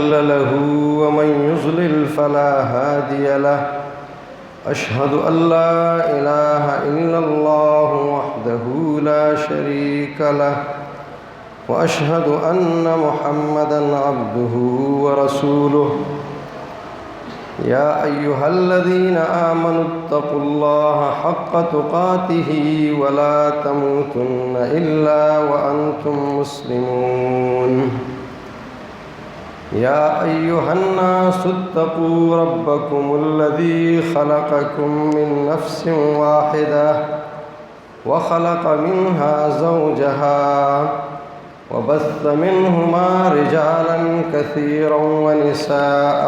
مضل له ومن يضلل فلا هادي له أشهد أن لا إله إلا الله وحده لا شريك له وأشهد أن محمدًا عبده ورسوله يا أيها الذين آمنوا اتقوا الله حق تقاته ولا تموتن إلا وأنتم مسلمون يا أيها الناس اتقوا ربكم الذي خلقكم من نفس واحدة وخلق منها زوجها وبث منهما رجالا كثيرا ونساء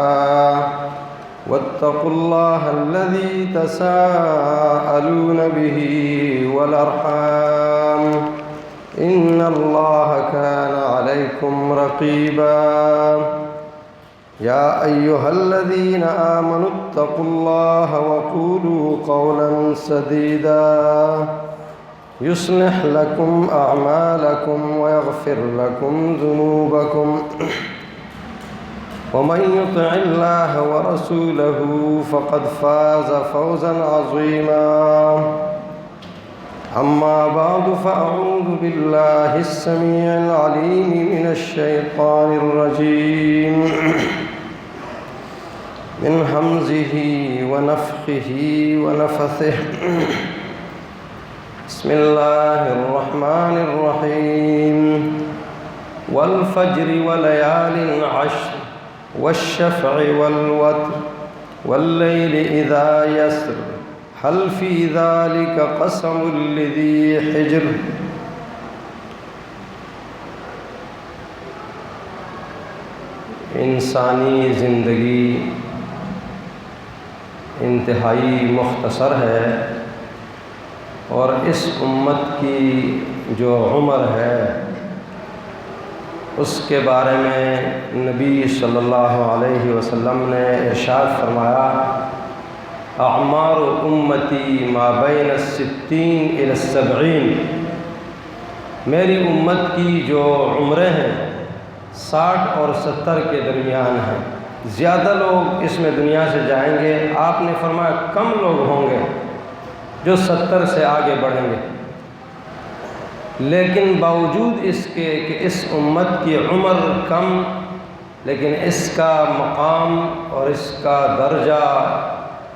واتقوا الله الذي تساءلون به والأرحام إن الله كان عليكم رقيبا يا أيها الذين آمنوا اتقوا الله وقولوا قولا سديدا يصلح لكم أعمالكم ويغفر لكم ذنوبكم ومن يطع الله ورسوله فقد فاز فوزا عظيما أما بعد فأعوذ بالله السميع العليم من الشيطان الرجيم من همزه ونفخه ونفثه بسم الله الرحمن الرحيم والفجر وليال عشر والشفع والوتر والليل إذا يسر هل في ذلك قسم لذي حجر انسانی زندگی انتہائی مختصر ہے اور اس امت کی جو عمر ہے اس کے بارے میں نبی صلی اللہ علیہ وسلم نے ارشاد فرمایا اعمار امتی ما بین الستین الی السبعین، میری امت کی جو عمریں ہیں 60 اور 70 کے درمیان ہیں۔ زیادہ لوگ اس میں دنیا سے جائیں گے، آپ نے فرمایا کم لوگ ہوں گے جو 70 سے آگے بڑھیں گے، لیکن باوجود اس کے کہ اس امت کی عمر کم، لیکن اس کا مقام اور اس کا درجہ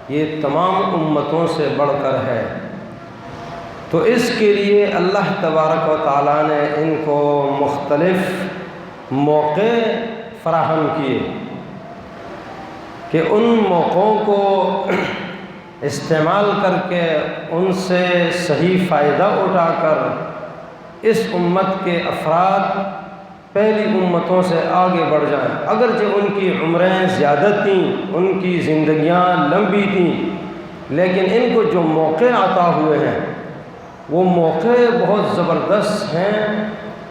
یہ تمام امتوں سے بڑھ کر ہے۔ تو اس کے لیے اللہ تبارک و تعالیٰ نے ان کو مختلف موقع فراہم کیے کہ ان موقعوں کو استعمال کر کے ان سے صحیح فائدہ اٹھا کر اس امت کے افراد پہلی امتوں سے آگے بڑھ جائیں۔ اگرچہ ان کی عمریں زیادہ تھیں، ان کی زندگیاں لمبی تھیں، لیکن ان کو جو موقع عطا ہوئے ہیں وہ موقع بہت زبردست ہیں،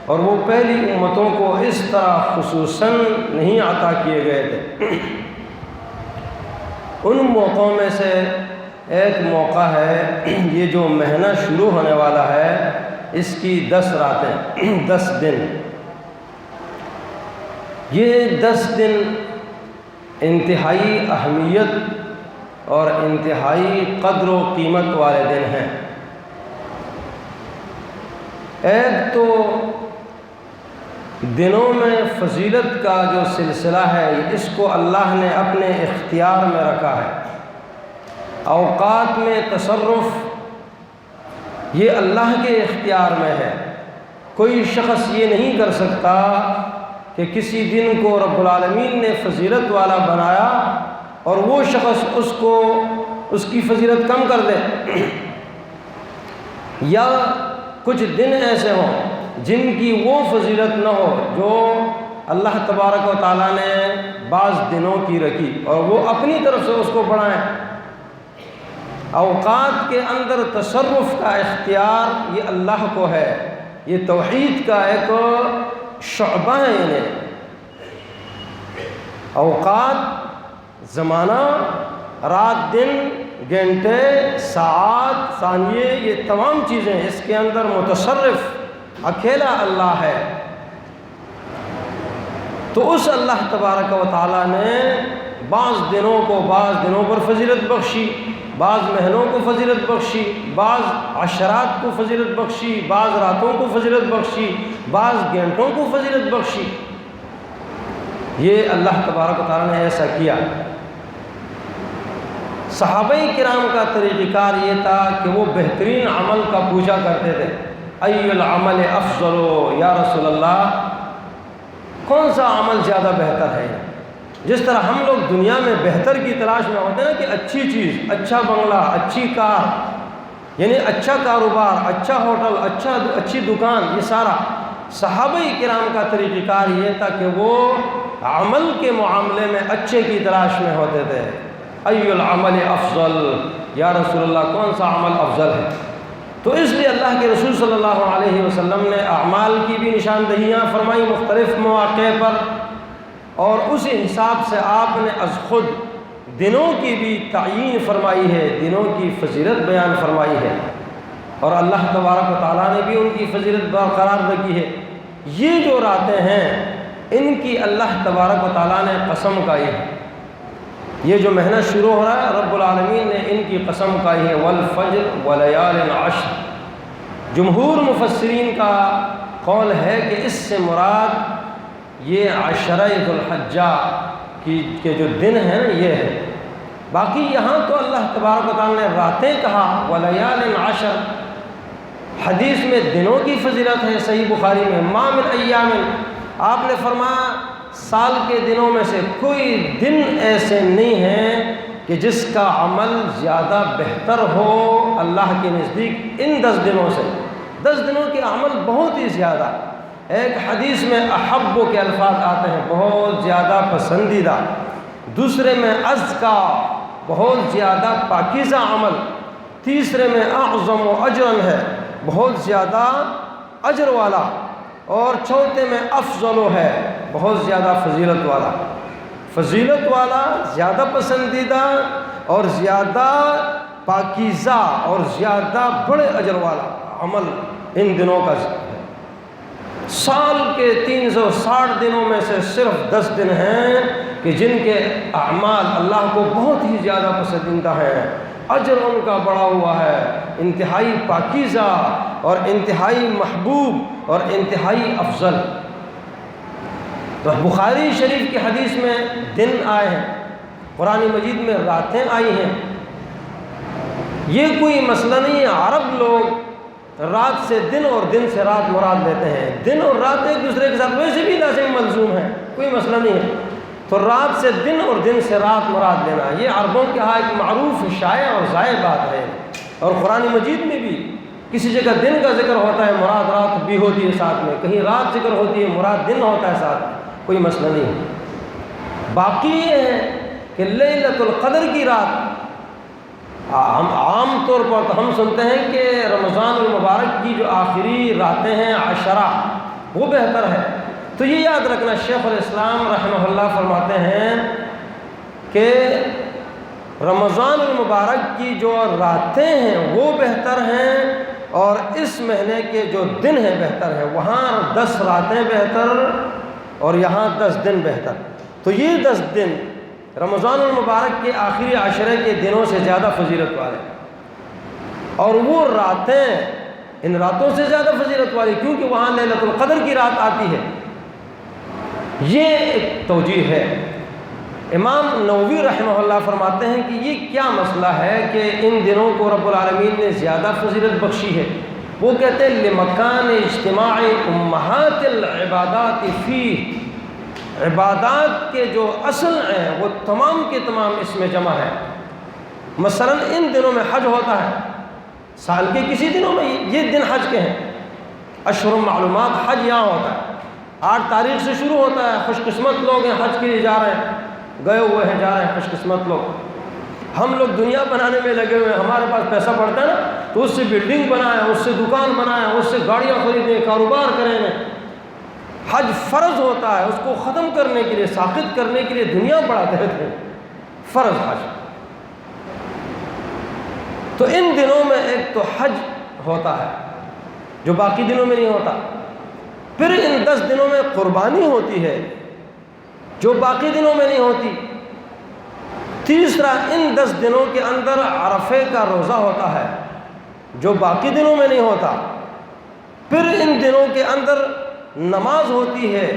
اور وہ پہلی امتوں کو اس طرح خصوصاً نہیں عطا کیے گئے تھے۔ ان موقعوں میں سے ایک موقع ہے یہ جو مہینہ شروع ہونے والا ہے، اس کی 10 راتیں 10 دن، یہ 10 دن انتہائی اہمیت اور انتہائی قدر و قیمت والے دن ہیں۔ ایک تو دنوں میں فضیلت کا جو سلسلہ ہے اس کو اللہ نے اپنے اختیار میں رکھا ہے۔ اوقات میں تصرف یہ اللہ کے اختیار میں ہے۔ کوئی شخص یہ نہیں کر سکتا کہ کسی دن کو رب العالمین نے فضیلت والا بنایا اور وہ شخص اس کی فضیلت کم کر دے، یا کچھ دن ایسے ہوں جن کی وہ فضیلت نہ ہو جو اللہ تبارک و تعالیٰ نے بعض دنوں کی رکھی، اور وہ اپنی طرف سے اس کو بڑھائیں۔ اوقات کے اندر تصرف کا اختیار یہ اللہ کو ہے، یہ توحید کا ایک شعبہ ہے۔ انہیں اوقات، زمانہ، رات دن، گھنٹے، ساعت، ثانیے، یہ تمام چیزیں اس کے اندر متصرف اکیلا اللہ ہے۔ تو اس اللہ تبارک و تعالیٰ نے بعض دنوں کو بعض دنوں پر فضیلت بخشی، بعض مہینوں کو فضیلت بخشی، بعض عشرات کو فضیلت بخشی، بعض راتوں کو فضیلت بخشی، بعض گھنٹوں کو فضیلت بخشی۔ یہ اللہ تبارک و تعالیٰ نے ایسا کیا۔ صحابہ کرام کا طریقہ کار یہ تھا کہ وہ بہترین عمل کا پوچھا کرتے تھے، ای العمل افضل یا رسول اللہ، کون سا عمل زیادہ بہتر ہے؟ جس طرح ہم لوگ دنیا میں بہتر کی تلاش میں ہوتے ہیں نا، کہ اچھی چیز، اچھا بنگلہ، اچھی کار، یعنی اچھا کاروبار، اچھا ہوٹل، اچھی دکان، یہ سارا صحابہ کرام کا طریقہ کار یہ تھا کہ وہ عمل کے معاملے میں اچھے کی تلاش میں ہوتے تھے۔ ای العمل افضل یا رسول اللہ، کون سا عمل افضل ہے؟ تو اس لیے اللہ کے رسول صلی اللہ علیہ وسلم نے اعمال کی بھی نشاندہیاں فرمائی مختلف مواقع پر، اور اسی حساب سے آپ نے از خود دنوں کی بھی تعیین فرمائی ہے، دنوں کی فضیلت بیان فرمائی ہے، اور اللہ تبارک و تعالیٰ نے بھی ان کی فضیلت برقرار رکھی ہے۔ یہ جو راتیں ہیں ان کی اللہ تبارک و تعالیٰ نے قسم کھائی ہے۔ یہ جو مہینہ شروع ہو رہا ہے رب العالمین نے ان کی قسم کھائی ہے، والفجر ولیال عشر۔ جمہور مفسرین کا قول ہے کہ اس سے مراد یہ عشرہ ذو الحجہ کے جو دن ہیں نا یہ ہے۔ باقی یہاں تو اللہ تبارک و تعالیٰ نے راتیں کہا، ولیال عشر، حدیث میں دنوں کی فضیلت ہے صحیح بخاری میں، ما من ایام، آپ نے فرمایا سال کے دنوں میں سے کوئی دن ایسے نہیں ہیں کہ جس کا عمل زیادہ بہتر ہو اللہ کے نزدیک ان 10 دنوں سے۔ 10 دنوں کے عمل بہت ہی زیادہ، ایک حدیث میں احب کے الفاظ آتے ہیں، بہت زیادہ پسندیدہ، دوسرے میں ازکا، بہت زیادہ پاکیزہ عمل، تیسرے میں اعظم و اجرن ہے، بہت زیادہ اجر والا، اور چوتھے میں افضل ہے، بہت زیادہ فضیلت والا۔ فضیلت والا، زیادہ پسندیدہ اور زیادہ پاکیزہ اور زیادہ بڑے اجر والا عمل ان دنوں کا ہے۔ سال کے 360 دنوں میں سے صرف 10 دن ہیں کہ جن کے اعمال اللہ کو بہت ہی زیادہ پسندیدہ ہیں، اجر ان کا بڑا ہوا ہے، انتہائی پاکیزہ اور انتہائی محبوب اور انتہائی افضل۔ تو بخاری شریف کی حدیث میں دن آئے ہیں، قرآن مجید میں راتیں آئی ہیں۔ یہ کوئی مسئلہ نہیں ہے، عرب لوگ رات سے دن اور دن سے رات مراد لیتے ہیں، دن اور رات ایک دوسرے کے ساتھ ویسے بھی لازم ملزوم ہے، کوئی مسئلہ نہیں ہے، تو رات سے دن اور دن سے رات مراد لینا یہ عربوں کے ہاں ایک معروف شائع اور ضائع بات ہے۔ اور قرآن مجید میں بھی کسی جگہ دن کا ذکر ہوتا ہے مراد رات بھی ہوتی ہے ساتھ میں، کہیں رات ذکر ہوتی ہے مراد دن ہوتا ہے ساتھ، کوئی مسئلہ نہیں ہے۔ باقی یہ ہے کہ لیلۃ القدر کی رات، ہم عام طور پر تو ہم سنتے ہیں کہ رمضان المبارک کی جو آخری راتیں ہیں عشرہ وہ بہتر ہے، تو یہ یاد رکھنا شیخ الاسلام رحمہ اللہ فرماتے ہیں کہ رمضان المبارک کی جو راتیں ہیں وہ بہتر ہیں، اور اس مہینے کے جو دن ہیں بہتر ہیں، وہاں 10 راتیں بہتر اور یہاں 10 دن بہتر۔ تو یہ 10 دن رمضان المبارک کے آخری عشرے کے دنوں سے زیادہ فضیلت والے، اور وہ راتیں ان راتوں سے زیادہ فضیلت والی کیونکہ وہاں لیلۃ القدر کی رات آتی ہے۔ یہ ایک توجیہ ہے۔ امام نووی رحمہ اللہ فرماتے ہیں کہ یہ کیا مسئلہ ہے کہ ان دنوں کو رب العالمین نے زیادہ فضیلت بخشی ہے؟ وہ کہتے ہیں لمکان اجتماع امہات العبادات فیہ، عبادات کے جو اصل ہیں وہ تمام کے تمام اس میں جمع ہے۔ مثلا ان دنوں میں حج ہوتا ہے، سال کے کسی دنوں میں یہ دن حج کے ہیں، اشہر معلومات حج یہاں ہوتا ہے، 8 تاریخ سے شروع ہوتا ہے، خوش قسمت لوگ ہیں حج کے لیے جا رہے ہیں، گئے ہوئے ہیں جا رہے ہیں خوش قسمت لوگ۔ ہم لوگ دنیا بنانے میں لگے ہوئے ہیں، ہمارے پاس پیسہ پڑتا ہے نا تو اس سے بلڈنگ بنائیں، اس سے دکان بنائیں، اس سے گاڑیاں خریدیں، کاروبار کریں۔ حج فرض ہوتا ہے، اس کو ختم کرنے کے لیے، ساقط کرنے کے لیے دنیا بڑھاتے رہتے ہیں، فرض حج۔ تو ان دنوں میں ایک تو حج ہوتا ہے جو باقی دنوں میں نہیں ہوتا، پھر ان 10 دنوں میں قربانی ہوتی ہے، جو باقی دنوں میں نہیں ہوتی۔ تیسرا، ان 10 دنوں کے اندر عرفے کا روزہ ہوتا ہے جو باقی دنوں میں نہیں ہوتا۔ پھر ان دنوں کے اندر نماز ہوتی ہے،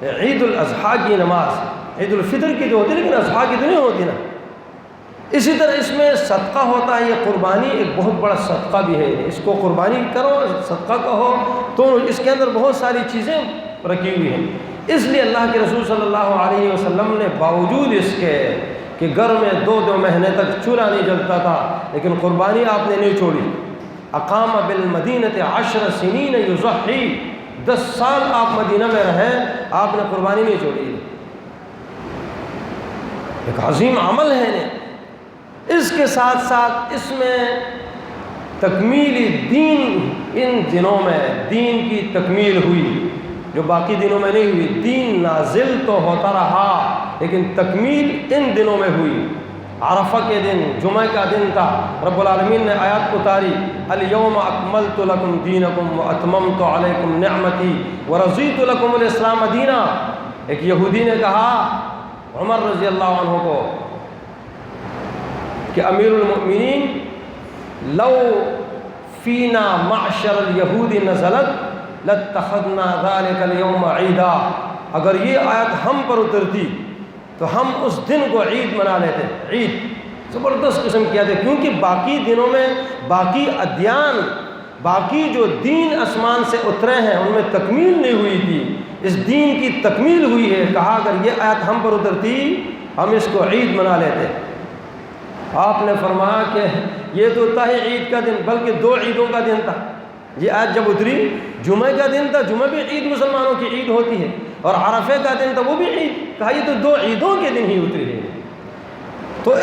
عید الاضحیٰ کی نماز، عید الفطر کی جو ہوتی ہے لیکن اضحیٰ کی تو نہیں ہوتی نا۔ اسی طرح اس میں صدقہ ہوتا ہے، یہ قربانی ایک بہت بڑا صدقہ بھی ہے، اس کو قربانی کرو، صدقہ کہو، تو اس کے اندر بہت ساری چیزیں رکھی ہوئی ہیں۔ اس لیے اللہ کے رسول صلی اللہ علیہ وسلم نے باوجود اس کے کہ گھر میں 2 مہینے تک چولہا نہیں جلتا تھا، لیکن قربانی آپ نے نہیں چھوڑی۔ اقام بالمدینۃ 10 سنین یضحی، 10 سال آپ مدینہ میں رہے، آپ نے قربانی نہیں چھوڑی۔ ایک عظیم عمل ہے۔ اس کے ساتھ ساتھ اس میں تکمیل دین، ان دنوں میں دین کی تکمیل ہوئی جو باقی دنوں میں نہیں ہوئی۔ دین نازل تو ہوتا رہا لیکن تکمیل ان دنوں میں ہوئی۔ عرفہ کے دن، جمعہ کا دن تھا، رب العالمین نے آیات اتاری، الیوم اکملت لکم دینکم واتممت علیکم نعمتی ورضیت لکم الاسلام دینا۔ ایک یہودی نے کہا عمر رضی اللہ عنہ کو کہ امیر المؤمنین، لو فینا معشر الیہود نزلت لاتخذنا ذلک اليوم عیدا، اگر یہ آیت ہم پر اترتی تو ہم اس دن کو عید منا لیتے۔ عید زبردست قسم کیا تھا، کیونکہ باقی دنوں میں باقی ادیان، باقی جو دین آسمان سے اترے ہیں ان میں تکمیل نہیں ہوئی تھی، اس دین کی تکمیل ہوئی ہے۔ کہا اگر یہ آیت ہم پر اترتی ہم اس کو عید منا لیتے۔ آپ نے فرمایا کہ یہ تو تھا ہی عید کا دن، بلکہ 2 عیدوں کا دن تھا۔ یہ آیت جب اتری، جمعہ کا دن تھا، جمعہ بھی عید مسلمانوں کی عید ہوتی ہے، اور عرفے کا دن تھا وہ بھی عید۔ کہا یہ تو 2 عیدوں کے دن ہی اتری ہے۔ تو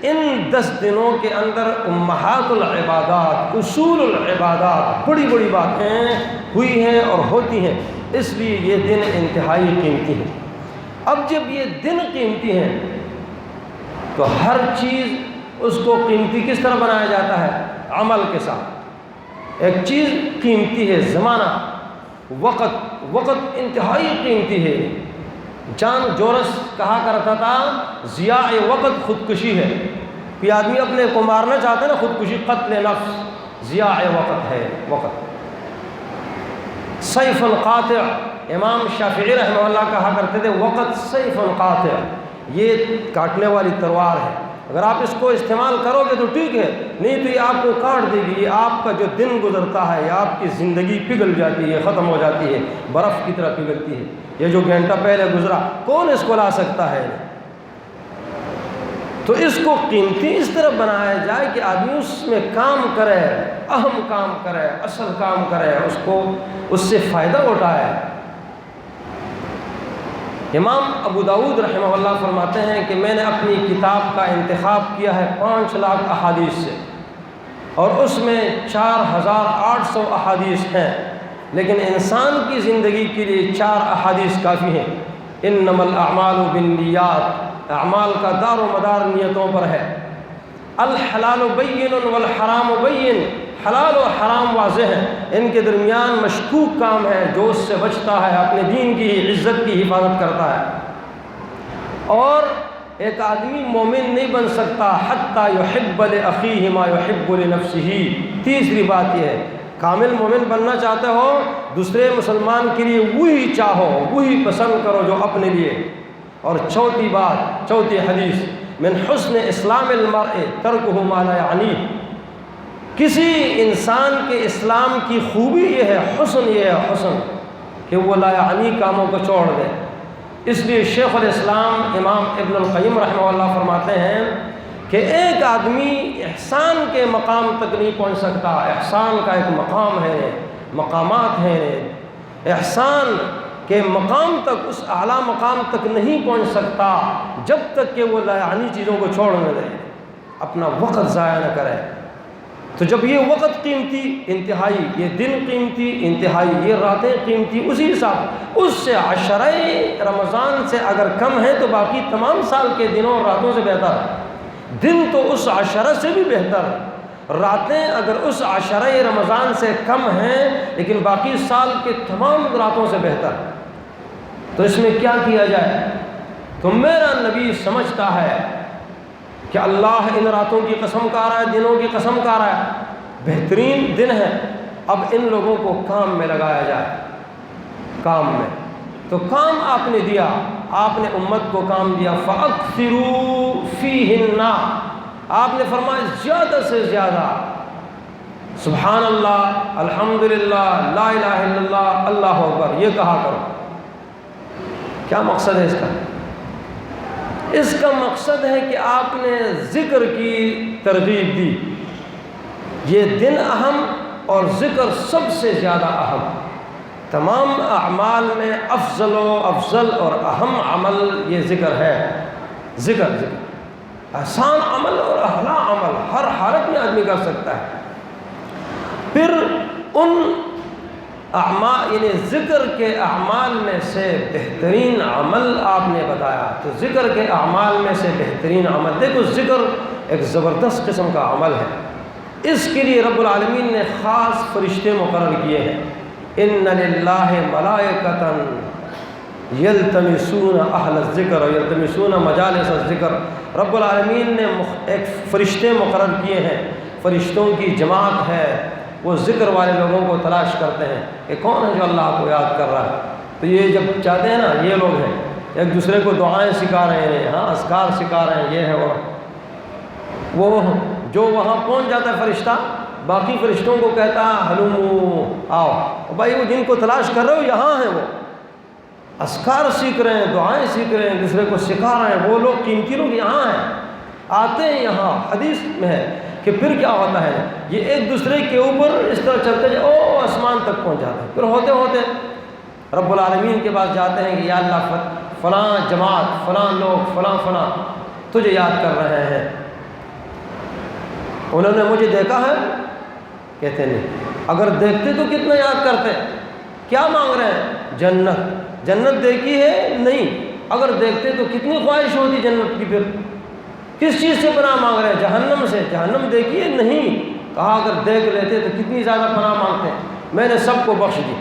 ان 10 دنوں کے اندر امہات العبادات، اصول العبادات، بڑی بڑی باتیں ہوئی ہیں اور ہوتی ہیں، اس لیے یہ دن انتہائی قیمتی ہے۔ اب جب یہ دن قیمتی ہیں تو ہر چیز اس کو قیمتی کس طرح بنایا جاتا ہے؟ عمل کے ساتھ۔ ایک چیز قیمتی ہے، زمانہ، وقت انتہائی قیمتی ہے۔ جان جورس کہا کرتا تھا ضیاء وقت خودکشی ہے۔ کوئی آدمی اپنے کو مارنا چاہتا ہے نا، خودکشی، قتل نفس، ضیاء وقت ہے، وقت۔ سیف قاطع، امام شافعی رحمہ اللہ کہا کرتے تھے وقت سیف قاطع، یہ کاٹنے والی تلوار ہے، اگر آپ اس کو استعمال کرو گے تو ٹھیک ہے، نہیں تو یہ آپ کو کاٹ دے گی۔ یہ آپ کا جو دن گزرتا ہے، یہ آپ کی زندگی پگھل جاتی ہے، ختم ہو جاتی ہے، برف کی طرح پگھلتی ہے۔ یہ جو گھنٹہ پہلے گزرا کون اس کو لا سکتا ہے؟ تو اس کو قیمتی اس طرح بنایا جائے کہ آدمی اس میں کام کرے، اہم کام کرے، اصل کام کرے، اس کو اس سے فائدہ اٹھائے۔ امام ابو داؤد رحمہ اللہ فرماتے ہیں کہ میں نے اپنی کتاب کا انتخاب کیا ہے 5 لاکھ احادیث سے، اور اس میں 4800 احادیث ہیں، لیکن انسان کی زندگی کے لیے 4 احادیث کافی ہیں۔ انما الاعمال بالنیات، اعمال کا دار و مدار نیتوں پر ہے۔ الحلال بین والحرام بین، حلال و حرام واضح ہیں، ان کے درمیان مشکوک کام ہے، جو اس سے بچتا ہے اپنے دین کی عزت کی حفاظت کرتا ہے۔ اور ایک آدمی مومن نہیں بن سکتا حتی یحب لاخیہ ما یحب لنفسہ۔ تیسری بات یہ ہے، کامل مومن بننا چاہتے ہو، دوسرے مسلمان کے لیے وہی چاہو، وہی پسند کرو جو اپنے لیے۔ اور چوتھی بات، چوتھی حدیث، من حسن اسلام المرء ترکہ ما لا یعنیہ، کسی انسان کے اسلام کی خوبی یہ ہے، حسن یہ ہے، حسن کہ وہ لا یعنی کاموں کو چھوڑ دے۔ اس لیے شیخ الاسلام امام ابن القیم رحمہ اللہ فرماتے ہیں کہ ایک آدمی احسان کے مقام تک نہیں پہنچ سکتا، احسان کا ایک مقام ہے، مقامات ہیں، احسان کے مقام تک، اس اعلیٰ مقام تک نہیں پہنچ سکتا جب تک کہ وہ لا یعنی چیزوں کو چھوڑ نہ دے، اپنا وقت ضائع نہ کرے۔ تو جب یہ وقت قیمتی انتہائی، یہ دن قیمتی انتہائی، یہ راتیں قیمتی، اسی حساب اس سے عشرہ رمضان سے اگر کم ہے تو باقی تمام سال کے دنوں اور راتوں سے بہتر ہے۔ دن تو اس عشرہ سے بھی بہتر ہے، راتیں اگر اس عشرہ رمضان سے کم ہیں لیکن باقی سال کے تمام راتوں سے بہتر ہے۔ تو تو اس میں کیا کیا جائے؟ تو میرا نبی سمجھتا ہے کہ اللہ ان راتوں کی قسم کھا رہا ہے، دنوں کی قسم کھا رہا ہے، بہترین دن ہے، اب ان لوگوں کو کام میں لگایا جائے، کام میں۔ تو کام آپ نے دیا، آپ نے امت کو کام دیا، فَأَكْثِرُوا فِيهِنَّ، آپ نے فرمایا زیادہ سے زیادہ سبحان اللہ، الحمدللہ، لا الہ الا اللہ، اللہ اکبر، یہ کہا کرو۔ کیا مقصد ہے اس کا؟ اس کا مقصد ہے کہ آپ نے ذکر کی ترغیب دی، یہ دن اہم اور ذکر سب سے زیادہ اہم، تمام اعمال میں افضل اور اہم عمل یہ ذکر ہے۔ ذکر آسان عمل اور اعلیٰ عمل، ہر حالت میں آدمی کر سکتا ہے۔ پھر ان اعمال یعنی ذکر کے اعمال میں سے بہترین عمل آپ نے بتایا، تو ذکر کے اعمال میں سے بہترین عمل، دیکھو ذکر ایک زبردست قسم کا عمل ہے، اس کے لیے رب العالمین نے خاص فرشتے مقرر کیے ہیں۔ ان للہ ملائکۃ یلتمسون اہل الذکر یلتمسون مجالس الذکر، رب العالمین نے ایک فرشتے مقرر کیے ہیں، فرشتوں کی جماعت ہے، وہ ذکر والے لوگوں کو تلاش کرتے ہیں کہ کون ہے جو اللہ کو یاد کر رہا ہے۔ تو یہ جب چاہتے ہیں نا، یہ لوگ ہیں ایک دوسرے کو دعائیں سکھا رہے ہیں، ہاں اذکار سکھا رہے ہیں، یہ ہے وہ جو وہاں پہنچ جاتا ہے فرشتہ، باقی فرشتوں کو کہتا ہے ہلومو، آؤ بھائی، وہ جن کو تلاش کر رہے ہو یہاں ہیں، وہ اذکار سیکھ رہے ہیں، دعائیں سیکھ رہے ہیں، دوسرے کو سکھا رہے ہیں، وہ لوگ قیمتی لوگ یہاں ہیں، آتے ہیں یہاں۔ حدیث میں ہے کہ پھر کیا ہوتا ہے، یہ ایک دوسرے کے اوپر اس طرح چلتے جائے، او آسمان تک پہنچ جاتے ہیں، پھر ہوتے ہوتے رب العالمین کے پاس جاتے ہیں کہ یا اللہ فلاں جماعت، فلاں لوگ، فلاں تجھے یاد کر رہے ہیں، انہوں نے مجھے دیکھا ہے؟ کہتے نہیں، اگر دیکھتے تو کتنا یاد کرتے، کیا مانگ رہے ہیں؟ جنت دیکھی ہے؟ نہیں، اگر دیکھتے تو کتنی خواہش ہوتی جنت کی، پھر کس چیز سے پناہ مانگ رہے ہیں؟ جہنم سے۔ جہنم دیکھی ہے؟ نہیں، کہا اگر دیکھ لیتے تو کتنی زیادہ پناہ مانگتے ہیں، میں نے سب کو بخش دی،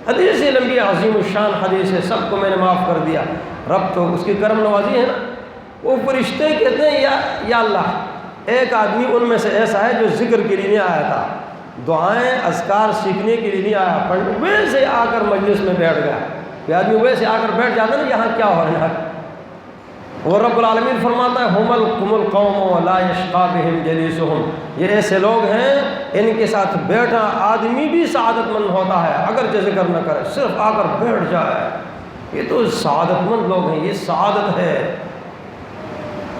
حدیث لمبی عظیم الشان حدیث ہے، سب کو میں نے معاف کر دیا۔ رب تو اس کی کرم نوازی ہے نا۔ وہ فرشتے کہتے ہیں یا اللہ، ایک آدمی ان میں سے ایسا ہے جو ذکر کے لیے نہیں آیا تھا، دعائیں اذکار سیکھنے کے لیے نہیں آیا، ویسے آ کر مجلس میں بیٹھ گیا۔ یہ آدمی ویسے آ کر بیٹھ جاتا نا، یہاں کیا ہو رہا ہے، اور رب العالمین فرماتا ہے ہم القوم لا یشقی بہم جلیسہم، یہ ایسے لوگ ہیں ان کے ساتھ بیٹھا آدمی بھی سعادت مند ہوتا ہے، اگر ذکر نہ کرے، صرف آ کر بیٹھ جائے، یہ تو سعادت مند لوگ ہیں، یہ سعادت ہے۔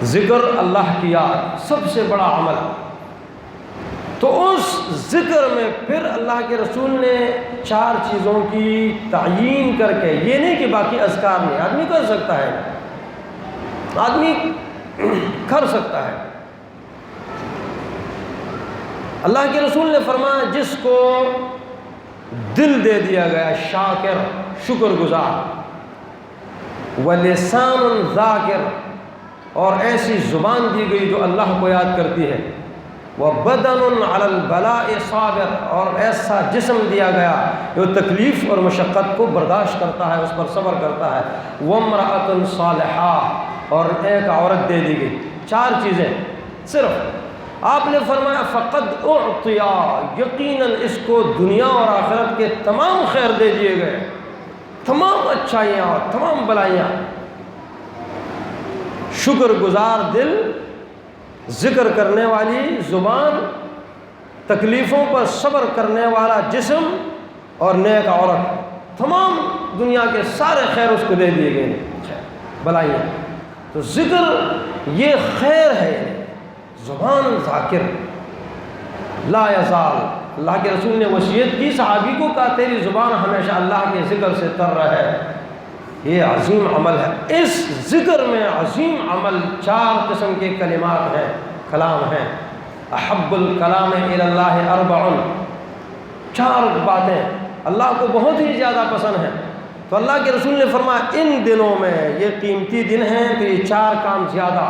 ذکر اللہ کی یاد سب سے بڑا عمل، تو اس ذکر میں پھر اللہ کے رسول نے 4 چیزوں کی تعیین کر کے، یہ نہیں کہ باقی اذکار نہیں، آدمی کر سکتا ہے، آدمی کر سکتا ہے۔ اللہ کے رسول نے فرمایا جس کو دل دے دیا گیا شاکر، شکر گزار، وَلِسَانٌ ذَاکِر، اور ایسی زبان دی گئی جو اللہ کو یاد کرتی ہے، وَبَدَنٌ عَلَى الْبَلَاءِ صَابِرٌ، اور ایسا جسم دیا گیا جو تکلیف اور مشقت کو برداشت کرتا ہے، اس پر صبر کرتا ہے، وَامْرَأَةٌ صَالِحَةٌ، اور ایک عورت دے دی گئی۔ 4 چیزیں صرف آپ نے فرمایا فقد اعطیا، یقیناً اس کو دنیا اور آخرت کے تمام خیر دے دیے گئے، تمام اچھائیاں اور تمام بلائیاں۔ شکر گزار دل، ذکر کرنے والی زبان، تکلیفوں پر صبر کرنے والا جسم اور نیک عورت، تمام دنیا کے سارے خیر اس کو دے دیے گئے، بلائیاں۔ تو ذکر یہ خیر ہے، زبان ذاکر لا یزال، اللہ کے رسول نے وصیت کی، صحابی کو کہا تیری زبان ہمیشہ اللہ کے ذکر سے تر رہے، یہ عظیم عمل ہے۔ اس ذکر میں عظیم عمل 4 قسم کے کلمات ہیں، کلام ہیں۔ احب الکلام الی اللہ 4، 4 باتیں اللہ کو بہت ہی زیادہ پسند ہیں۔ تو اللہ کے رسول نے فرمایا ان دنوں میں، یہ قیمتی دن ہیں، تو یہ 4 کام زیادہ،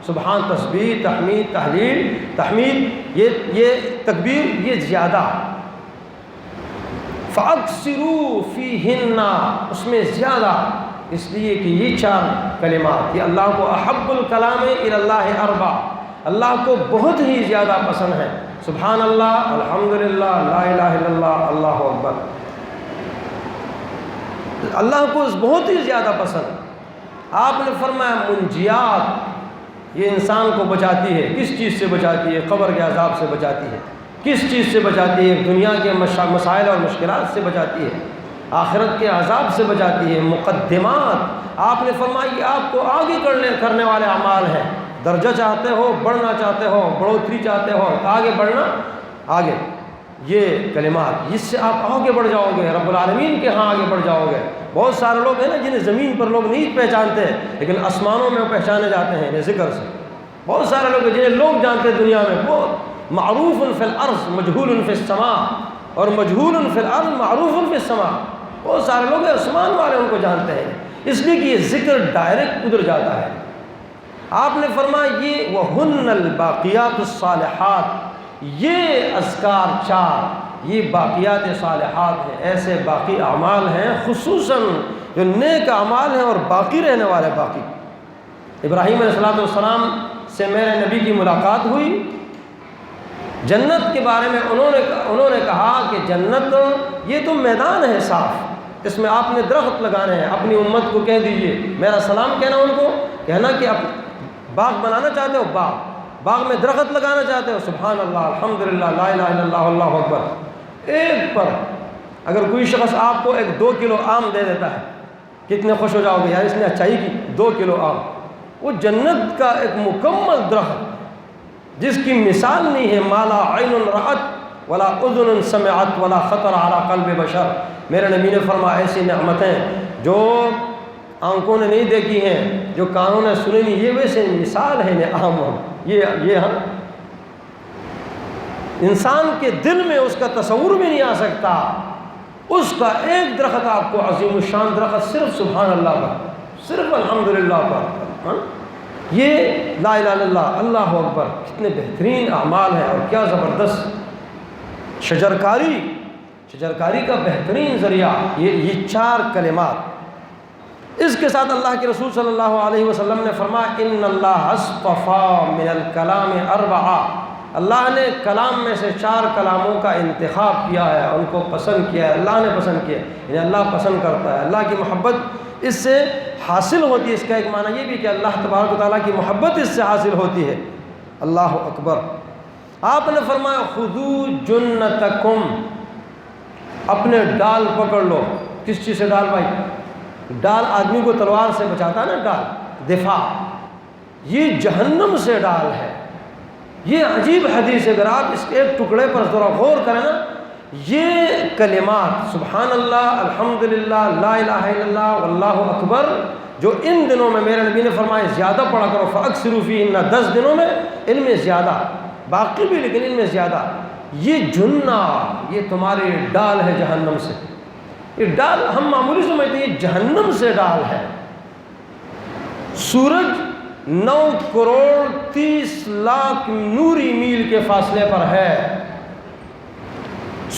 سبحان، تسبیح، تحمید، تحلیل، تحمید، یہ تکبیر، یہ زیادہ۔ فَأَكْثِرُوا فِيهِنَّ، اس میں زیادہ، اس لیے کہ یہ 4 کلمات یہ اللہ کو احب الکلام الی اللہ اربع، اللہ کو بہت ہی زیادہ پسند ہے، سبحان اللہ، الحمدللہ، لا الہ الا اللہ، اللہ اکبر، اللہ کو بہت ہی زیادہ پسند۔ آپ نے فرمایا منجیات، یہ انسان کو بچاتی ہے، کس چیز سے بچاتی ہے؟ قبر کے عذاب سے بچاتی ہے۔ کس چیز سے بچاتی ہے؟ دنیا کے مسائل اور مشکلات سے بچاتی ہے، آخرت کے عذاب سے بچاتی ہے۔ مقدمات، آپ نے فرمایا یہ آپ کو آگے کرنے والے اعمال ہیں، درجہ چاہتے ہو، بڑھنا چاہتے ہو، بڑھوتری چاہتے ہو، آگے بڑھنا، آگے یہ کلمات، جس سے آپ آگے بڑھ جاؤ گے، رب العالمین کے ہاں آگے بڑھ جاؤ گے۔ بہت سارے لوگ ہیں نا جنہیں زمین پر لوگ نہیں پہچانتے، لیکن آسمانوں میں وہ پہچانے جاتے ہیں انہیں ذکر سے۔ بہت سارے لوگ جنہیں لوگ جانتے ہیں دنیا میں، وہ معروف فی الارض مجہول فی السماء، اور مجہول فی الارض معروف فی السماء۔ بہت سارے لوگ آسمان والے ان کو جانتے ہیں، اس لیے کہ یہ ذکر ڈائریکٹ ادھر جاتا ہے۔ آپ نے فرمایا یہ وَهُنَّ الْبَاقِيَاتُ الصَّالِحَاتُ، یہ اذکار 4، یہ باقیات صالحات ہیں، ایسے باقی اعمال ہیں خصوصاً جو نیک اعمال ہیں اور باقی رہنے والے باقی۔ ابراہیم علیہ السلام سے میرے نبی کی ملاقات ہوئی، جنت کے بارے میں انہوں نے کہا کہ جنت یہ تو میدان ہے صاف، اس میں آپ نے درخت لگانے ہیں، اپنی امت کو کہہ دیجئے، میرا سلام کہنا ان کو، کہنا کہ اب باغ بنانا چاہتے ہو، باغ میں درخت لگانا چاہتے ہو، سبحان اللہ، الحمدللہ، لا الہ الا اللہ، اللہ اکبر۔ ایک پر اگر کوئی شخص آپ کو 2 کلو آم دے دیتا ہے، کتنے خوش ہو جاؤ گے، یار اس نے اچھائی کی، 2 کلو آم۔ وہ جنت کا ایک مکمل درخت جس کی مثال نہیں ہے، ما لا عین رأت ولا اذن سمعت ولا خطر علی قلب بشر۔ میرے نبی نے فرمایا ایسی نعمتیں جو آنکھوں نے نہیں دیکھی ہیں، جو کانوں نے سنی نہیں، یہ ویسے مثال ہے عام، یہ ہم انسان کے دل میں اس کا تصور بھی نہیں آ سکتا۔ اس کا ایک درخت آپ کو عظیم الشان درخت صرف سبحان اللہ پر، صرف الحمدللہ پر، یہ لا الہ الا اللہ، اللہ اکبر، کتنے بہترین اعمال ہیں اور کیا زبردست شجرکاری کا بہترین ذریعہ یہ 4 کلمات۔ اس کے ساتھ اللہ کے رسول صلی اللہ علیہ وسلم نے فرمایا ان اللہ اصطفیٰ من الکلام 4، اللہ نے کلام میں سے 4 کلاموں کا انتخاب کیا ہے، ان کو پسند کیا ہے، اللہ نے پسند کیا ہے، یعنی اللہ پسند کرتا ہے، اللہ کی محبت اس سے حاصل ہوتی ہے۔ اس کا ایک معنی یہ بھی کہ اللہ تبارک و تعالیٰ کی محبت اس سے حاصل ہوتی ہے، اللہ اکبر۔ آپ نے فرمایا خذوا جنتکم، اپنے ڈال پکڑ لو۔ کس چیز سے ڈال بھائی؟ ڈال آدمی کو تلوار سے بچاتا ہے نا، ڈال دفاع، یہ جہنم سے ڈال ہے۔ یہ عجیب حدیث ہے، اگر آپ اس کے ایک ٹکڑے پر ذرا غور کریں نا، یہ کلمات سبحان اللہ، الحمدللہ، لا الہ الا اللہ، واللہ اکبر، جو ان دنوں میں میرے نبی نے فرمایا زیادہ پڑھا کرو، فاکثروا فیہن، 10 دنوں میں ان میں زیادہ، باقی بھی لیکن ان میں زیادہ۔ یہ جنہ، یہ تمہاری ڈال ہے جہنم سے۔ یہ ڈال ہم معمولی سمجھتے ہیں، یہ جہنم سے ڈال ہے۔ سورج 9 کروڑ 30 لاکھ نوری میل کے فاصلے پر ہے۔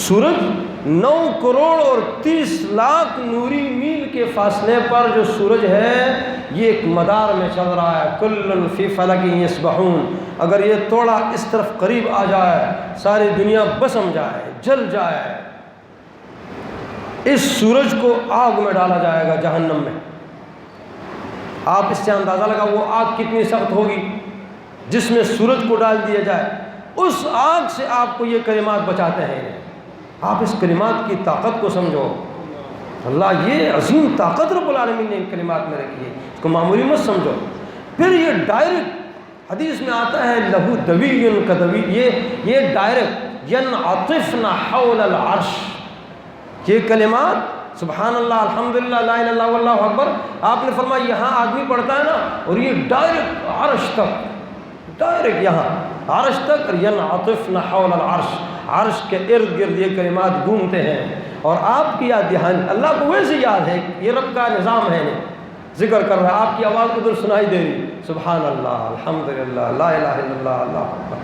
سورج 9 کروڑ اور 30 لاکھ نوری میل کے فاصلے پر جو سورج ہے، یہ ایک مدار میں چل رہا ہے، کل فی فلک یسبحون۔ اگر یہ توڑا اس طرف قریب آ جائے، ساری دنیا بسم جائے، جل جائے۔ اس سورج کو آگ میں ڈالا جائے گا جہنم میں۔ آپ اس سے اندازہ لگا وہ آگ کتنی سخت ہوگی جس میں سورج کو ڈال دیا جائے، اس آگ سے آپ کو یہ کلمات بچاتے ہیں۔ آپ اس کلمات کی طاقت کو سمجھو، اللہ یہ عظیم طاقت رب العالمین نے ان کلمات میں رکھی ہے، اس کو معمولی مت سمجھو۔ پھر یہ ڈائریکٹ حدیث میں آتا ہے لہو دوی کدوی، یہ ڈائریکٹ ینعطفن حول العرش، یہ کلمات سبحان اللہ، الحمدللہ، لا الہ الا اللہ، واللہ اکبر، آپ نے فرمایا یہاں آدمی پڑھتا ہے نا، اور یہ ڈائریکٹ عرش تک، ڈائریکٹ یہاں عرش تک، اور ینعطفن حول العرش، عرش کے ارد گرد یہ کلمات گھومتے ہیں، اور آپ کی یاد دہانی، اللہ کو ویسے یاد ہے، یہ رب کا نظام ہے، ذکر کر رہا ہے، آپ کی آواز ادھر سنائی دے رہی، سبحان اللہ، الحمدللہ، لا الہ الا اللہ، اللہ اکبر۔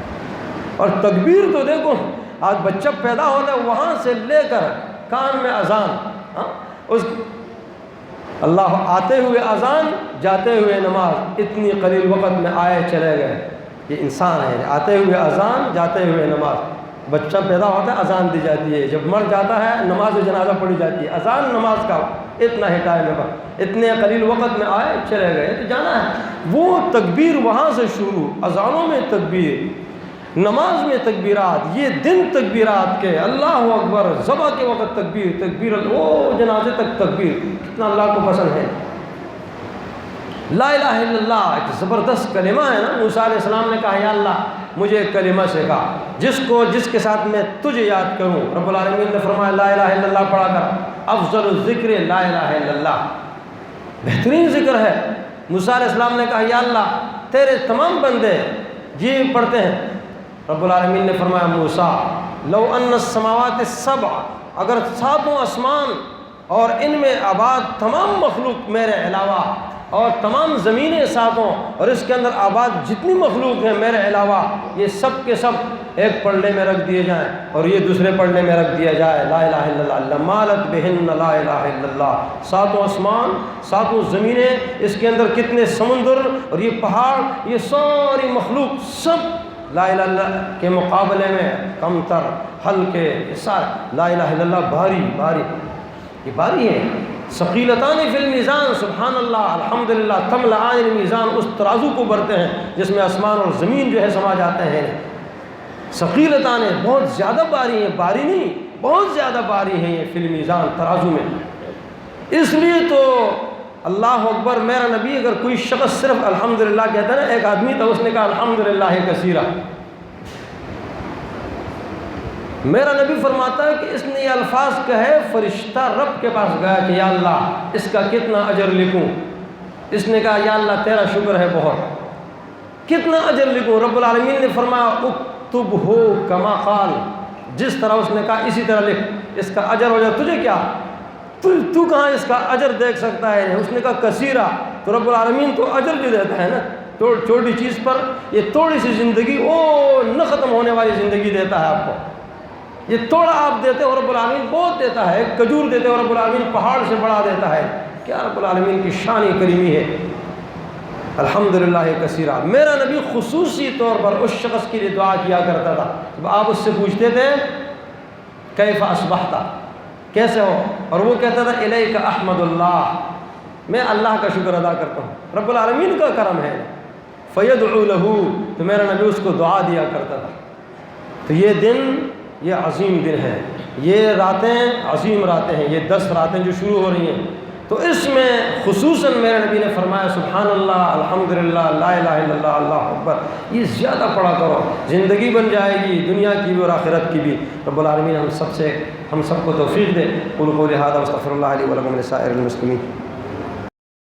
اور تکبیر تو دیکھو، آج بچہ پیدا ہوتا ہے وہاں سے لے کر کان میں اذان، اس اللہ آتے ہوئے اذان، جاتے ہوئے نماز، اتنی قلیل وقت میں آئے چلے گئے. یہ انسان ہے، آتے ہوئے اذان، جاتے ہوئے نماز. بچہ پیدا ہوتا ہے اذان دی جاتی ہے، جب مر جاتا ہے نماز جنازہ پڑھی جاتی ہے. اذان نماز کا اتنا ہی ٹائم ہے، اتنے قلیل وقت میں آئے چلے گئے تو جانا ہے. وہ تکبیر وہاں سے شروع، اذانوں میں تکبیر، نماز میں تکبیرات، یہ دن تکبیرات کے، اللہ اکبر، ذبح کے وقت تکبیر، تکبیر، وہ جنازے تک تکبیر، کتنا اللہ کو پسند ہے. لا الہ الا اللہ ایک زبردست کلمہ ہے نا. موسیٰ علیہ السلام نے کہا یا اللہ مجھے ایک کلمہ سکھا جس کے ساتھ میں تجھے یاد کروں. رب العالمین نے فرمایا لا الہ الا اللہ پڑھا کر، افضل الذکر لا الہ الا اللہ، بہترین ذکر ہے. موسیٰ علیہ السلام نے کہا یا اللہ تیرے تمام بندے یہ پڑھتے ہیں. رب العالمین نے فرمایا موسیٰ لو ان السماوات السبع، اگر ساتوں آسمان اور ان میں آباد تمام مخلوق میرے علاوہ، اور تمام زمینیں ساتوں اور اس کے اندر آباد جتنی مخلوق ہیں میرے علاوہ، یہ سب کے سب ایک پلڑے میں رکھ دیے جائیں اور یہ دوسرے پلڑے میں رکھ دیا جائے لا الہ الا اللہ، لمالت بہن لا الہ الا اللہ. ساتوں آسمان، ساتوں زمینیں، اس کے اندر کتنے سمندر اور یہ پہاڑ، یہ ساری مخلوق سب لا الہ الا اللہ کے مقابلے میں کم تر، ہلکے، یہ سارے لا الہ الا اللہ بھاری بھاری، یہ بھاری ہے. ثقیلتان فی المیزان، سبحان اللہ، الحمدللہ، تملأان المیزان، اس ترازو کو بھرتے ہیں جس میں آسمان اور زمین جو ہے سما جاتے ہیں. ثقیلتان بہت زیادہ باری ہیں، باری نہیں بہت زیادہ باری ہیں یہ فی المیزان، ترازو میں. اس لیے تو اللہ اکبر، میرا نبی اگر کوئی شخص صرف الحمدللہ کہتا ہے نا، ایک آدمی تھا اس نے کہا الحمدللہ کثیرہ، میرا نبی فرماتا ہے کہ اس نے یہ الفاظ کہے، فرشتہ رب کے پاس گیا کہ یا اللہ اس کا کتنا اجر لکھوں. اس نے کہا یا اللہ تیرا شکر ہے بہت، کتنا اجر لکھوں. رب العالمین نے فرمایا اکتبہ کما قال، جس طرح اس نے کہا اسی طرح لکھ، اس کا اجر ہو جائے. تجھے کیا، تو کہاں اس کا اجر دیکھ سکتا ہے. اس نے کہا کثیرہ، تو رب العالمین تو اجر بھی دیتا ہے نا، چھوٹی چیز پر. یہ تھوڑی سی زندگی، نہ ختم ہونے والی زندگی دیتا ہے آپ کو. یہ تھوڑا آپ دیتے ہو رب العالمین بہت دیتا ہے. ایک کھجور دیتے ہو رب العالمین پہاڑ سے بڑھا دیتا ہے. کیا رب العالمین کی شان کریمی ہے. الحمدللہ کثیرہ. میرا نبی خصوصی طور پر اس شخص کے لیے دعا کیا کرتا تھا. جب آپ اس سے پوچھتے تھے کیف اصبحت، کیسے ہو، اور وہ کہتا تھا الیک احمد اللہ، میں اللہ کا شکر ادا کرتا ہوں، رب العالمین کا کرم ہے. فیدعو لہ، تو میرا نبی اس کو دعا دیا کرتا تھا. تو یہ دن، یہ عظیم دن ہے، یہ راتیں عظیم راتیں ہیں. یہ 10 راتیں جو شروع ہو رہی ہیں، تو اس میں خصوصاً میرے نبی نے فرمایا سبحان اللہ، الحمدللہ، لا الہ الا اللہ، اللہ اکبر، یہ زیادہ پڑھا کرو. زندگی بن جائے گی دنیا کی بھی اور آخرت کی بھی. رب العالمین ہم سب کو توفیق دے. قولوا قولی ھذا واستغفر اللہ لی ولکم ولسائر المسلمین.